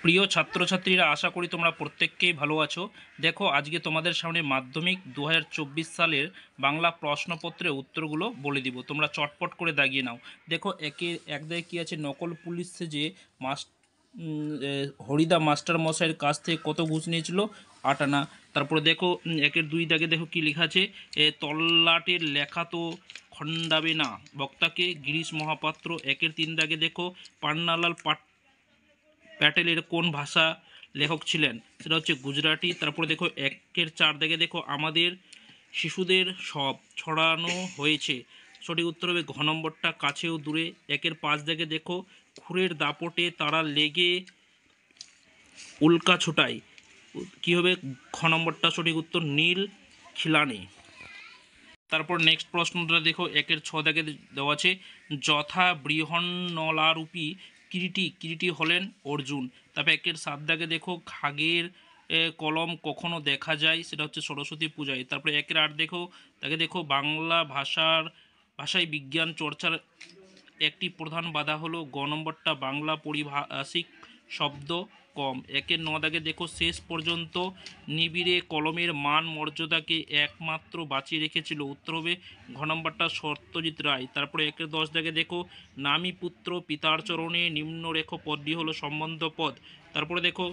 প্রিয় ছাত্রছাত্রীরা, আশা করি তোমরা প্রত্যেককেই ভালো আছো। দেখো, আজকে তোমাদের সামনে মাধ্যমিক 2024 সালের বাংলা প্রশ্নপত্রের উত্তরগুলো বলে দিব। তোমরা চটপট করে দাগিয়ে নাও। দেখো, এক দাগে কী আছে, নকল পুলিশ সেজে হরিদা মাস্টার মশাইয়ের কাছ থেকে কত ঘুষ নিয়েছিল? 8 আনা। তারপরে দেখো, একের 2 দাগে দেখো কি লেখা আছে, তল্লাটের লেখা তো খণ্ডাবে না, বক্তাকে গিরিশ মহাপাত্র। একের 3 দাগে দেখো, পান্নালাল প্যাটেলের কোন ভাষা লেখক ছিলেন? সেটা হচ্ছে গুজরাটি। তারপরে দেখো, একের 4 দাগে দেখো, আমাদের শিশুদের সব ছড়ানো হয়েছে। সঠিক উত্তর হবে ঘ নম্বরটা, কাছেও দূরে। একের 5 দাগে দেখো, খুরের দাপটে তারা লেগে উল্কা ছোটায়। কী হবে? খ নম্বরটা সঠিক উত্তর, নীল খিলানি। তারপর নেক্সট প্রশ্নটা দেখো, একের 6 দাগে দেওয়া আছে, যথা বৃহন্নলারূপী কিরীটি হলেন অর্জুন। তারপর একের 7 দাগে দেখো, ঘাগের কলম কখনো দেখা যায়? সেটা হচ্ছে সরস্বতী পূজায়। তারপরে একের 8 দেখো, বাংলা ভাষায় বিজ্ঞান চর্চার একটি প্রধান বাধা হলো? গ নম্বরটা, বাংলা পারিভাষিক শব্দ কম। একের 9 দাগে দেখো, শেষ পর্যন্ত নিবিড়ে কলমের মান মর্যাদাকে একমাত্র বাঁচিয়ে রেখেছিল? উত্তর হবে ঘ নম্বরটা, সত্যজিৎ রায়। তারপরে একের 10 দাগে দেখো, নামী পুত্র পিতার চরণে নিম্নরেখ পদটি হলো সম্বন্ধ পদ। তারপরে দেখো,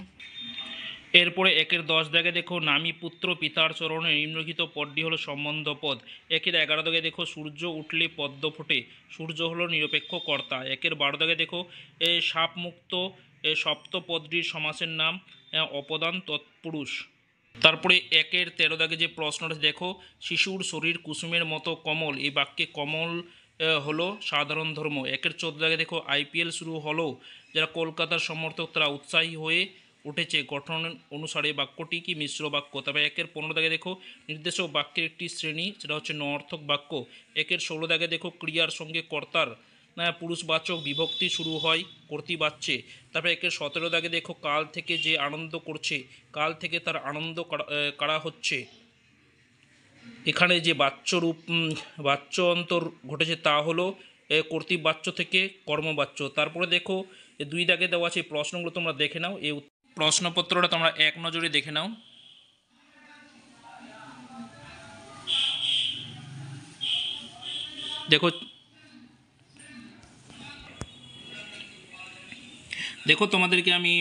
এরপরে একের 10 দাগে দেখো, নামী পুত্র পিতার চরণে নিম্নলিখিত পদটি হলো সম্বন্ধ পদ। একের 11 দাগে দেখো, সূর্য উঠলে পদ্ম ফোটে, সূর্য হলো নিরপেক্ষ কর্তা। একের 12 দাগে দেখো, সাপমুক্ত সপ্তপদটির সমাসের নাম অপদান তৎপুরুষ। তারপরে একের 13 দাগে যে প্রশ্নটা দেখো, শিশুর শরীর কুসুমের মতো কমল, এই বাক্যে কমল হলো সাধারণ ধর্ম। একের 14 দাগে দেখো, আইপিএল শুরু হলো, যারা কলকাতার সমর্থক তারা উৎসাহী হয়ে উঠেছে, গঠন অনুসারে বাক্যটি কি মিশ্র বাক্য? তবে একের 15 দাগে দেখো, নির্দেশক বাক্যের একটি শ্রেণী, সেটা হচ্ছে নঅর্থক বাক্য। একের 16 দাগে দেখো, ক্রিয়ার সঙ্গে কর্তার পুরুষবাচক বিভক্তি শুরু হয় কর্তৃবাচ্যে। তারপরে একের 17 দাগে দেখো, কাল থেকে যে আনন্দ করছে, কাল থেকে তার আনন্দ করা হচ্ছে। এখানে যে বাচ্য অন্তর ঘটেছে তা হলো কর্তৃবাচ্য থেকে কর্মবাচ্য। তারপরে দেখো, 2 দাগে দেওয়া আছে, প্রশ্নগুলো তোমরা দেখে নাও। এই প্রশ্নপত্রটা তোমরা এক নজরে দেখে নাও। দেখো তোমাদেরকে আমি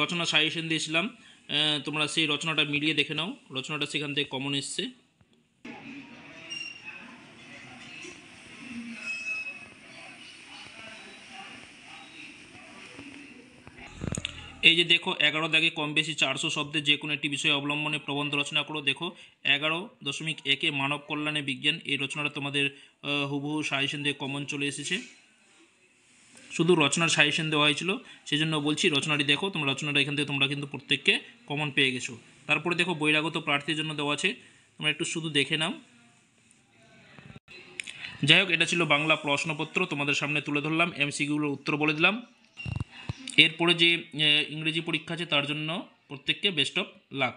রচনা সাজেশন দিয়েছিলাম, তোমরা সেই রচনাটা মিলিয়ে দেখে নাও। রচনাটা সেখান থেকে কমন এসছে। এই যে দেখো, 11 দাগে কম বেশি 400 শব্দে যে কোনো একটি বিষয় অবলম্বনে প্রবন্ধ রচনা করো। দেখো 11.1 মানব কল্যাণে বিজ্ঞান, এই রচনাটা তোমাদের হুবহু সাজেশন দিয়ে কমন চলে এসেছে। শুধু রচনার সাজেশন দেওয়া হয়েছিল, সেই জন্য বলছি রচনাটি দেখো। তোমরা রচনাটা এখান থেকে তোমরা কিন্তু প্রত্যেককে কমন পেয়ে গেছো। তারপরে দেখো, বহিরাগত প্রার্থীর জন্য দেওয়া আছে, তোমরা একটু শুধু দেখে নাও। যাই হোক, এটা ছিল বাংলা প্রশ্নপত্র, তোমাদের সামনে তুলে ধরলাম, এমসিকিউগুলোর উত্তর বলে দিলাম। এরপরে যে ইংরেজি পরীক্ষা আছে তার জন্য প্রত্যেককে বেস্ট অফ লাক।